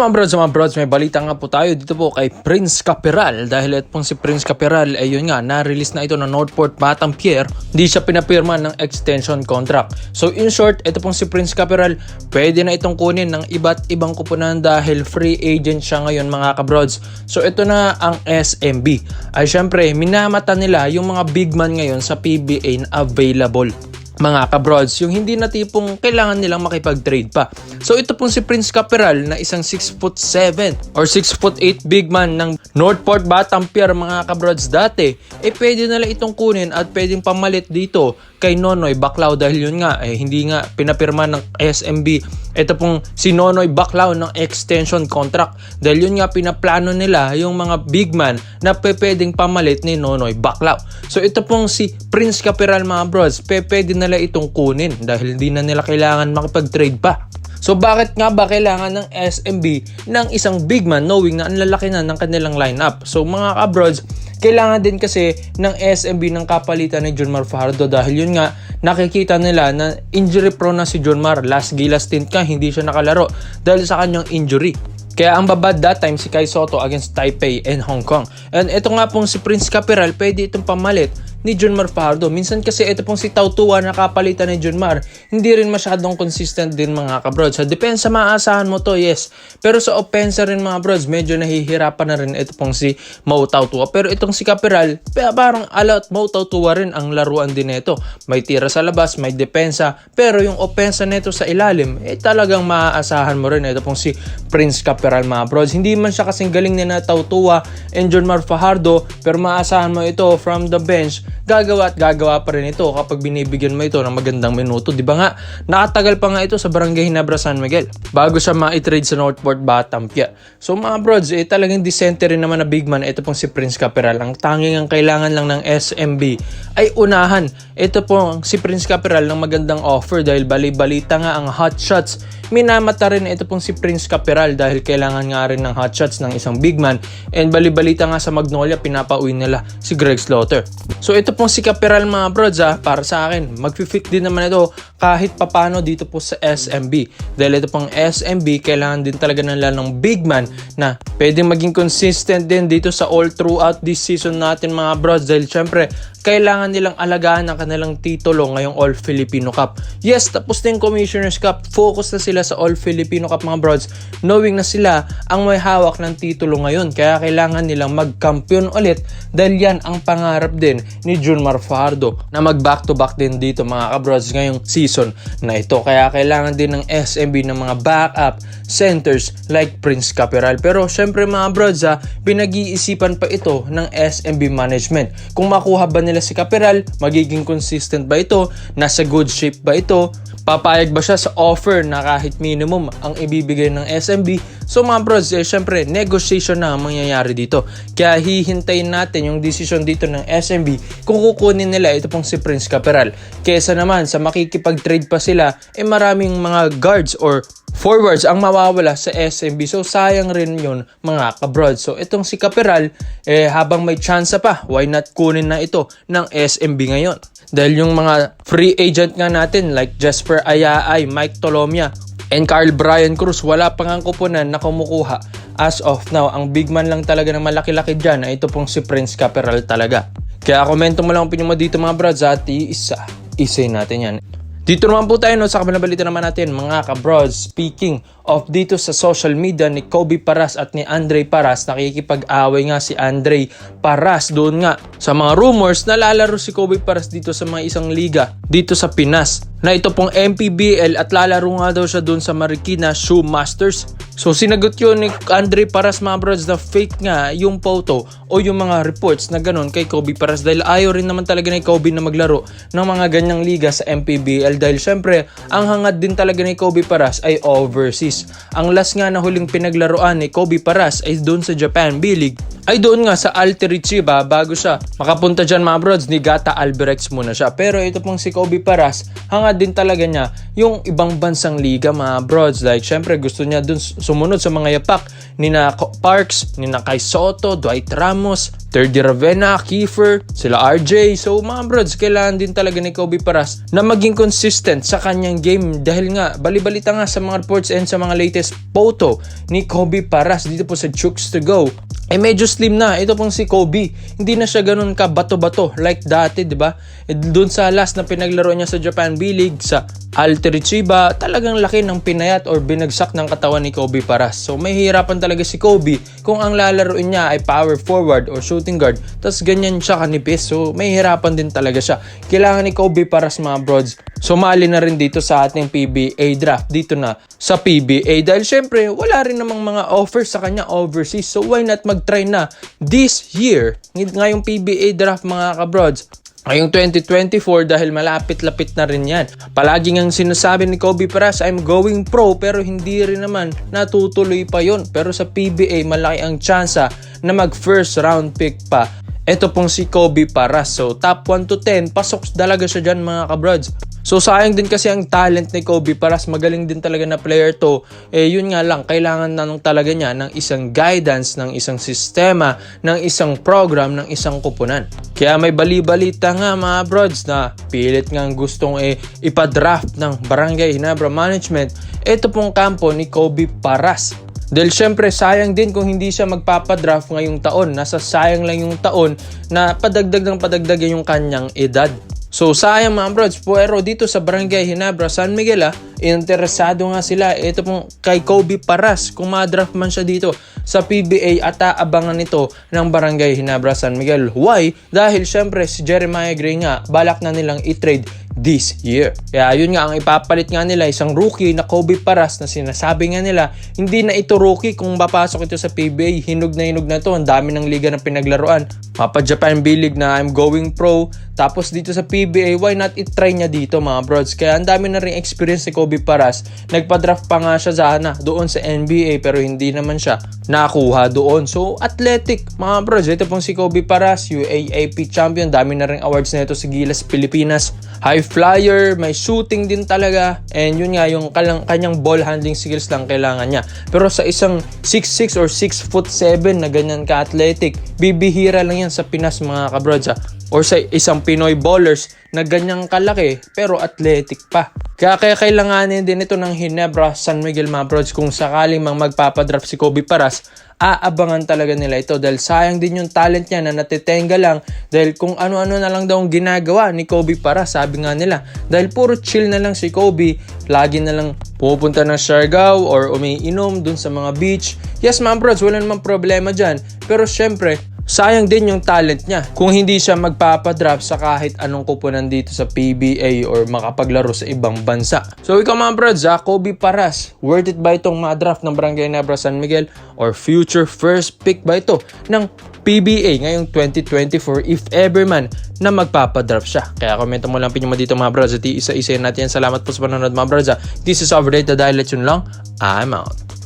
Mga brods, may balita nga po tayo dito po kay Prince Kapiral. Dahil ito pong si Prince Kapiral, yun nga, na-release na ito ng Northport Batampier. Hindi siya pinapirma ng extension contract. So in short, ito pong si Prince Kapiral, pwede na itong kunin ng iba't ibang kupunan dahil free agent siya ngayon mga kabrods. So ito na ang SMB. Ay syempre, minamata nila yung mga big man ngayon sa PBA na available. Mga kabrods, yung hindi na tipong kailangan nilang makipag-trade pa. So ito pong si Prince Kapiral na isang 6'7" or 6'8" big man ng Northport Batampier mga kabrods dati, pwede nila itong kunin at pwedeng pamalit dito kay Nonoy Baclao dahil yun nga, hindi nga pinapirma ng SMB. Ito pong si Nonoy Baclao ng extension contract dahil yun nga pinaplano nila yung mga big man na pwedeng pamalit ni Nonoy Baclao. So ito pong si Prince Kapiral mga bros, pwede nila itong kunin dahil hindi na nila kailangan makipag-trade pa. So bakit nga ba kailangan ng SMB ng isang big man knowing na ang lalaki na ng kanilang lineup? So mga kabrods, kailangan din kasi ng SMB ng kapalitan ni Jonmar Fajardo dahil yun nga nakikita nila na injury prone na si Jonmar. Last gila stint ka, hindi siya nakalaro dahil sa kanyang injury. Kaya ang babad that time si Kai Sotto against Taipei and Hong Kong. And ito nga pong si Prince Kapiral, pwede itong pamalit ni Jonmar Fajardo. Minsan kasi ito pong si Tau Tua na kapalitan ni Jonmar, hindi rin masyadong consistent din mga kabrods. Sa depensa maaasahan mo to, yes. Pero sa opensa rin mga bros, medyo nahihirapan na rin ito pong si Mau Tau Tua. Pero itong si Kapiral, parang ala Mau Tau Tua rin ang laruan din nito. May tira sa labas, may depensa, pero yung opensa nito sa ilalim, talagang maaasahan mo rin ito pong si Prince Kapiral mga bros. Hindi man siya kasing galing ni na Tau Tua and Jonmar Fajardo, pero maaasahan mo ito from the bench, gagawa at gagawa pa rin ito kapag binibigyan mo ito ng magandang minuto. Di ba nga, nakatagal pa nga ito sa Barangay Ginebra San Miguel bago siya ma-trade sa Northport Batampier. So mga brods, talagang decente rin naman na big man ito pong si Prince Kapiral. Ang tanging ang kailangan lang ng SMB ay unahan ito pong si Prince Kapiral ng magandang offer dahil bali-balita nga ang hot shots. Minamata rin ito pong si Prince Kapiral dahil kailangan nga rin ng hot shots ng isang big man, and bali-balita nga sa Magnolia pinapauwi nila si Greg Slaughter. So ito pong si Kapiral mga brods, para sa akin magfi-fit din naman ito kahit papano dito po sa SMB dahil ito pong SMB kailangan din talaga nila ng big man na pwedeng maging consistent din dito sa all throughout this season natin mga brods dahil syempre kailangan nilang alagaan ang kanilang titulo ngayong All Filipino Cup. Yes, tapos na yung Commissioner's Cup, focus na sila sa All Filipino Cup mga brods, knowing na sila ang may hawak ng titulo ngayon, kaya kailangan nilang magkampiyon ulit dahil yan ang pangarap din ni Jonmar Fajardo na mag back to back din dito mga kabrods ngayong season na ito. Kaya kailangan din ng SMB ng mga backup centers like Prince Kapiral. Pero syempre mga brods, pinag-iisipan pa ito ng SMB management. Kung makuha ba nila si Kapiral, magiging consistent ba ito? Nasa good shape ba ito? Papayag ba siya sa offer na kahit minimum ang ibibigay ng SMB? So mga bros, syempre negotiation na ang mangyayari dito. Kaya hihintayin natin yung decision dito ng SMB kung kukunin nila ito pong si Prince Kapiral. Kesa naman sa makikipag-trade pa sila, maraming mga guards or forwards ang mawawala sa SMB. So sayang rin yun mga kabrod. So itong si Kapiral, habang may chance pa, why not kunin na ito ng SMB ngayon? Dahil yung mga free agent nga natin like Jesper Ayaay, Mike Tolomia, and Carl Brian Cruz, wala pang ang kupunan na kumukuha. As of now, ang big man lang talaga na malaki-laki dyan ay ito pong si Prince Kapiral talaga. Kaya komento mo lang ang opinion mo dito mga brods at isay natin yan. Dito naman po tayo sa kabilang balita naman natin mga kabrods. Speaking of dito sa social media ni Kobe Paras at ni Andre Paras, nakikipag-away nga si Andre Paras doon nga sa mga rumors na lalaro si Kobe Paras dito sa mga isang liga dito sa Pinas na ito pong MPBL at lalaro nga daw siya doon sa Marikina Shoe Masters. So sinagot yun ni Andre Paras mga brods na fake nga yung photo o yung mga reports na ganun kay Kobe Paras dahil ayaw rin naman talaga ni Kobe na maglaro ng mga ganyang liga sa MPBL dahil syempre ang hangad din talaga ni Kobe Paras ay overseas. Ang last nga na huling pinaglaruan ni Kobe Paras ay doon sa Japan B-League ay doon nga sa Altered Chiba bago siya makapunta dyan mga brods ni Gata Albirex muna siya. Pero ito pong si Kobe Paras, hangad din talaga niya yung ibang bansang liga mga brods. Like syempre gusto niya dun sumunod sa mga yapak nina Parks, nina Kai Soto, Dwight Ramos, Terdy Ravena, Kiefer, sila RJ. So mga brods, kailangan din talaga ni Kobe Paras na maging consistent sa kanyang game dahil nga balibalita nga sa mga reports and sa mga latest photo ni Kobe Paras dito po sa Chooks to Go. Medyo slim na. Ito pong si Kobe. Hindi na siya ganun ka bato-bato like dati, di ba? Doon sa last na pinaglaro niya sa Japan B-League, sa Alter Chiba, talagang laki ng pinayat or binagsak ng katawan ni Kobe Paras. So may hirapan talaga si Kobe kung ang lalaroin niya ay power forward or shooting guard. Tapos ganyan siya kanipis. So may hirapan din talaga siya. Kailangan ni Kobe Paras mga brods sumali na rin dito sa ating PBA draft dito na sa PBA dahil syempre wala rin namang mga offers sa kanya overseas. So why not mag-try na this year ngayong PBA draft mga kabrods ngayong 2024 dahil malapit-lapit na rin yan. Palagi ngang sinasabi ni Kobe Paras, I'm going pro, pero hindi rin naman natutuloy pa yon. Pero sa PBA malaki ang tsansa na mag first round pick pa. Ito pong si Kobe Paras. So top 1 to 10 pasok talaga siya dyan mga kabrods. So sayang din kasi ang talent ni Kobe Paras, magaling din talaga na player to. Yun nga lang, kailangan na nung talaga niya ng isang guidance, ng isang sistema, ng isang program, ng isang kupunan. Kaya may bali-balita nga mga brods na pilit nga gustong ipadraft ng Barangay Ginebra Management ito pong kampo ni Kobe Paras. Dahil syempre sayang din kung hindi siya magpapadraft ngayong taon. Nasa sayang lang yung taon na padagdag ng padagdag yung kanyang edad. So sayang mga brods, pero dito sa Barangay Ginebra, San Miguel interesado nga sila. Ito pong kay Kobe Paras, kung ma-draft man siya dito sa PBA at aabangan nito ng Barangay Ginebra, San Miguel. Why? Dahil syempre si Jeremiah Gray nga, balak na nilang i-trade this year. Kaya yun nga, ang ipapalit nga nila isang rookie na Kobe Paras na sinasabi nga nila, hindi na ito rookie kung papasok ito sa PBA. Hinog na to. Ang dami ng liga na pinaglaruan. Mapa Japan B-League na I'm going pro. Tapos dito sa PBA, why not i-try niya dito mga brods? Kaya ang dami na rin experience ni Kobe Paras. Nagpa-draft pa nga siya sana doon sa NBA pero hindi naman siya nakuha doon. So athletic mga brods. Ito pong si Kobe Paras, UAAP champion. Dami na rin awards na ito sa Gilas, Pilipinas. High flyer, may shooting din talaga. And yun nga, yung kanyang ball handling skills lang kailangan niya. Pero sa isang 6'6 or 6'7" na ganyan ka-athletic, bibihira lang yan sa Pinas mga kabrods or sa isang Pinoy ballers na ganyang kalaki pero athletic pa. Kaya kailanganin din ito ng Ginebra, San Miguel mga brods kung sakaling magpapadraft si Kobe Paras. Aabangan talaga nila ito dahil sayang din yung talent niya na natitenga lang dahil kung ano-ano na lang daw ang ginagawa ni Kobe Paras, sabi nga nila. Dahil puro chill na lang si Kobe, lagi na lang pupunta ng Siargao or umiinom dun sa mga beach. Yes mga brods, wala namang problema dyan. Pero syempre, sayang din yung talent niya kung hindi siya magpapadraft sa kahit anong kupunan dito sa PBA or makapaglaro sa ibang bansa. So ikaw mga brods, Kobe Paras, worth it ba itong ma-draft ng Barangay Ginebra San Miguel or future first pick ba ito ng PBA ngayong 2024 if ever man na magpapadraft siya? Kaya komento mo lang pinyo mo dito mga brods at isa-isa natin yan. Salamat po sa panonood mga brods. This is Overrated dahil yun lang, I'm out.